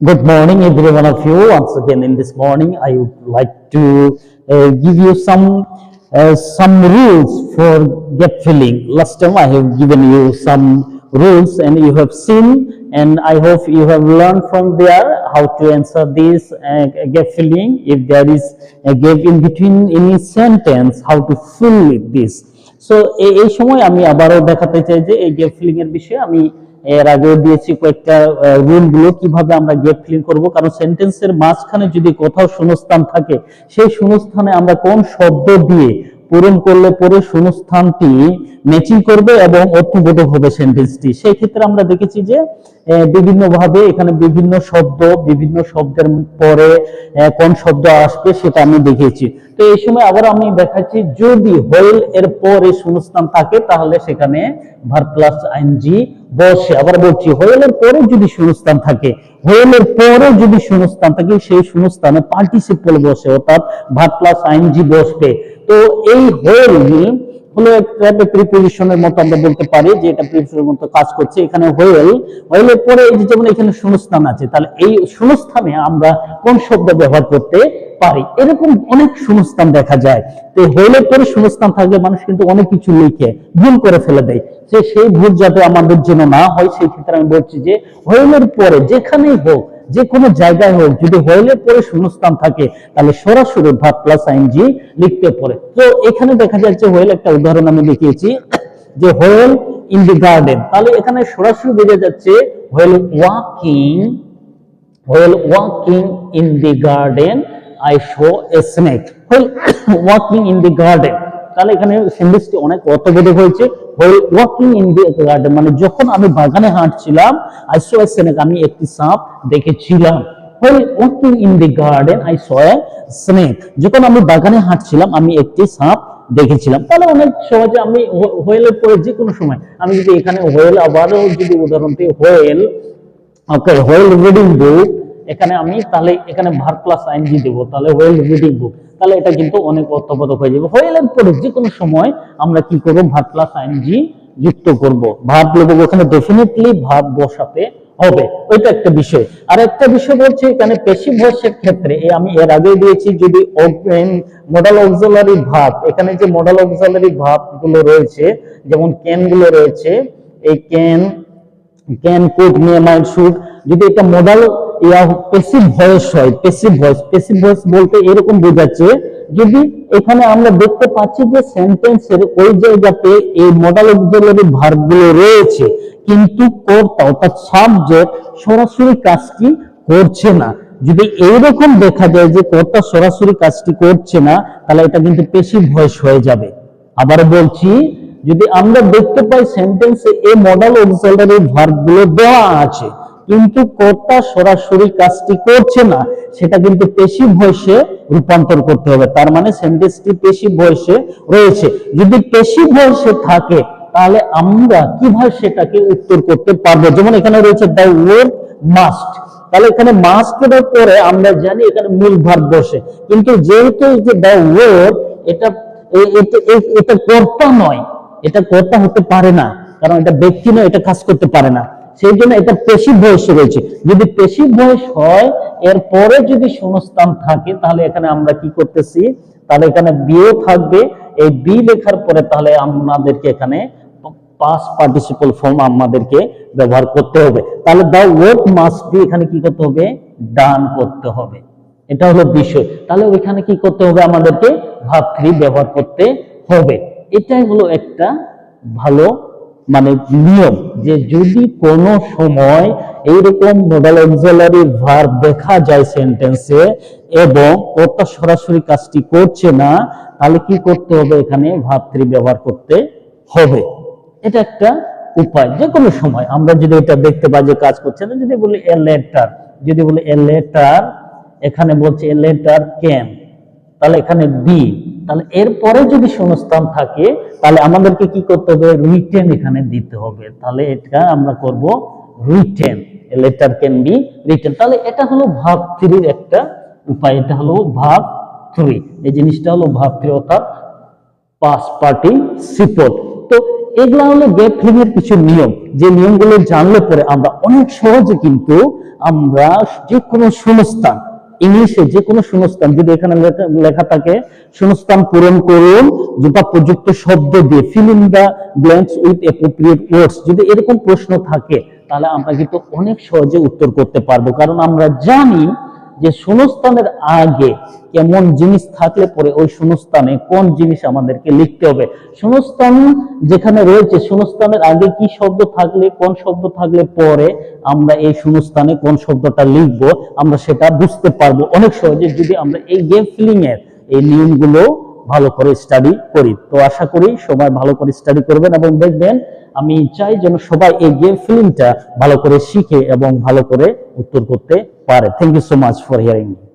Good morning, every one of you. Once again, in this morning, I would like to give you some rules for gap filling. Last time, I have given you some rules, and you have seen, and I hope you have learned from there how to answer this gap filling. If there is a gap in between any sentence, how to fill this. So, এই সময় আমি আবারও দেখাতে চাই যে এই gap filling এর বিষয়ে আমি এর আগেও দিয়েছি কয়েকটা রুল গুলো কিভাবে আমরা গ্যাপ ফিলিং করব, কারণ সেন্টেন্সের মাঝখানে যদি কোথাও শূন্যস্থান থাকে সেই শূন্যস্থানে আমরা কোন শব্দ দিয়ে পূরণ করলে পরে শূন্যস্থানটি ম্যাচিং করবে এবং অর্থবোধক হবে সেন্টেন্সটি। সেই ক্ষেত্রে আমরা দেখেছি যে বিভিন্ন ভাবে এখানে বিভিন্ন শব্দের পরে কোন শব্দ আসবে সেটা আমি দেখিয়েছি। তো এই সময় আবার আমি দেখাচ্ছি যদি হোয়েল এর পরে শূন্যস্থান থাকে তাহলে সেখানে ভার্ব প্লাস আইএনজি বসে। আবার বলছি, হোয়েল এর পরে যদি শূন্যস্থান থাকে, সেই শূন্যস্থানে পার্টিসিপল বসে, অর্থাৎ ভার্ব প্লাস আইএনজি বসবে। তো এই হোয়েল হলো একটা প্রিপোজিশনের মতো আমরা বলতে পারি যে এটা প্রিপোজিশনের মতো কাজ করছে। এখানে হোয়েলের পরে এই যে যেমন এখানে শূন্যস্থান আছে, তাহলে এই শূন্যস্থানে আমরা কোন শব্দ ব্যবহার করতে পারি? এরকম অনেক শূন্যস্থান দেখা যায়। তো হোয়েলের পরে শূন্যস্থান থাকলে মানুষ কিন্তু অনেক কিছু লিখে ভুল করে ফেলে দেয়। সেই ভুল যাতে আমাদের জন্য না হয় সেই ক্ষেত্রে আমি বলছি যে হোয়েলের পরে যেখানেই হোক, যে কোনো জায়গায় হোক, যদি হোয়েলের পরে শূন্যস্থান থাকে তাহলে সরাসরি ভার্ব প্লাস আইএনজি লিখতে পারে। তো এখানে দেখা যাচ্ছে হোয়েল, একটা উদাহরণ আমি দেখিয়েছি যে হোয়েল ইন দি গার্ডেন, তাহলে এখানে সরাসরি বোঝা যাচ্ছে while walking in the garden I saw a snake. While walking in the garden, তাহলে এখানে সেন্টেন্সটি অনেক অর্থবোধক হয়েছে। While walking in the garden মানে যখন আমি বাগানে হাঁটছিলাম, I saw a snake, আমি একটি সাপ দেখেছিলাম। While walking in the garden, I saw a snake, যখন আমি বাগানে হাঁটছিলাম আমি একটি সাপ দেখেছিলাম। তাহলে অনেক সহজে আমি হোয়েলের পরে যে কোনো সময় আমি যদি এখানে হোয়েল, আবারও যদি উদাহরণ দিই হোয়েল রিডিং বুক, এখানে আমি তাহলে এখানে ভার্ব প্লাস আইএনজি দেব, তাহলে হোয়েল রিডিং বুক, তাহলে এটা কিন্তু অনেক অর্থবোধক হয়ে যাবে। হোয়েলের পরে যে কোনো সময় আমরা কি করব, ভার্ব প্লাস আইএনজি যুক্ত করব, ভার্ব নেব, ওখানে ডেফিনেটলি ভার্ব বসাতে হবে। ওইটা একটা বিষয়। আর একটা বিষয় বলছে এখানে প্যাসিভ ভয়েসের ক্ষেত্রে আমি এর আগে দিয়েছি যদি মডাল অক্সিলারি ভার্ব, এখানে যে মডাল অক্সিলারি ভার্ব গুলো রয়েছে যেমন ক্যান গুলো রয়েছে, এই can could may might should, যদি এটা মডাল প্যাসিভ ভয়েস হয়, প্যাসিভ ভয়েস বলতে এরকম বোঝাচ্ছে যদি এখানে আমরা দেখতে পাচ্ছি যে সেন্টেন্সের ওই জায়গাতে এই মডাল অক্সিলারি ভার্ব গুলো রয়েছে কিন্তু কর্তা অর্থাৎ সাবজেক্ট সরাসরি কাজটি করছে না, যদি এইরকম দেখা যায় যে কর্তা সরাসরি কাজটি করছে না তাহলে এটা কিন্তু প্যাসিভ ভয়েস হয়ে যাবে। আবার বলছি, যদি আমরা দেখতে পাই সেন্টেন্সে এই মডাল অক্সিলারি ভার্ব গুলো দেওয়া আছে কিন্তু কর্তা সরাসরি কাজটি করছে না, সেটা কিন্তু প্যাসিভ ভয়েসে রূপান্তর করতে হবে। তার মানে সেন্টেন্সটি প্যাসিভ ভয়েসে রয়েছে। যদি প্যাসিভ ভয়েসে থাকে তাহলে আমরা কিভাবে সেটাকে উত্তর করতে পারবো? যেমন এখানে রয়েছে দ্য ওয়ার্ড মাস্ট, তাহলে এখানে মাস্ট এর পরে আমরা জানি এখানে মূল ভার্ব বসে, কিন্তু যেহেতু যে দ্য ওয়ার্ড এটা কর্তা নয়, এটা কর্তা হতে পারে না, কারণ এটা ব্যক্তি নয়, এটা কাজ করতে পারে না, সেই জন্য এটা প্যাসিভ ভয়েস রয়েছে। যদি প্যাসিভ ভয়েস হয় এর পরে যদি শূন্যস্থান থাকে তাহলে এখানে আমরা কি করতেছি, তাহলে এখানে বিও থাকবে, এই বি লেখার পরে তাহলে আমাদেরকে এখানে পাস্ট পার্টিসিপল ফর্ম আমাদেরকে ব্যবহার করতে হবে। তাহলে দ্য ওয়ার্ক মাস্ট বি এখানে কি করতে হবে, ডান করতে হবে। এটা হলো বিষয়। তাহলে ওইখানে কি করতে হবে, আমাদেরকে ভার্ব 3 ব্যবহার করতে হবে। এটাই হলো একটা ভালো মানে নিয়ম, যে যদি কোনো সময় এইরকম মডাল অক্সিলারি ভার্ব দেখা যায় সেন্টেন্সে এবং কর্তা সরাসরি কাজটি করছে না, তাহলে কি করতে হবে, এখানে ভার্ব 3 ব্যবহার করতে হবে। এটা একটা উপায়। যে কোনো সময় আমরা যদি এটা দেখতে পাই যে কাজ করছে না, যদি বলি এ লেটার, এখানে বলছে এ লেটার ক্যান, তাহলে এখানে বি, তাহলে এরপরে যদি শূন্যস্থান থাকে তাহলে আমাদেরকে কি করতে হবে, রিটেন এখানে দিতে হবে। তাহলে এটা আমরা করব written, a letter can be written. তাহলে এটা হলো ভার্ব 3 এর একটা উপায়, এটা হলো ভার্ব 3, এই জিনিসটা হলো ভার্ব 3 অর্থাৎ পাস্ট পার্টিসিপল। তো এগুলা হলো গ্যাপ ফিলিং এর কিছু নিয়ম, যে নিয়মগুলো জানলে পরে আমরা অনেক সহজে কিন্তু আমরা যে কোনো শূন্যস্থান, ইংলিশে যে কোনো শূন্যস্থান যদি এখানে লেখা থাকে শূন্যস্থান পূরণ করুন যথাপযুক্ত শব্দ দিয়ে, fill in the blanks with appropriate words, যদি এরকম প্রশ্ন থাকে তাহলে আমরা কিন্তু অনেক সহজে উত্তর করতে পারবো। কারণ আমরা জানি যে শূন্যস্থানের আগে কেমন জিনিস থাকলে পরে ওই শূন্যস্থানে কোন জিনিস আমাদেরকে লিখতে হবে। শূন্যস্থান যেখানে রয়েছে, শূন্যস্থানের আগে কি শব্দ থাকলে, কোন শব্দ থাকলে পরে আমরা এই শূন্যস্থানে কোন শব্দটা লিখবো, আমরা সেটা বুঝতে পারবো অনেক সহজে যদি আমরা এই গেম ফিলিং এর এই নিয়মগুলো ভালো করে স্টাডি করি। তো আশা করি সবাই ভালো করে স্টাডি করবেন এবং দেখবেন, আমি চাই যেন সবাই এই গেম ফিলিংটা ভালো করে শিখে এবং ভালো করে উত্তর করতে পারে। Thank you so much for hearing me.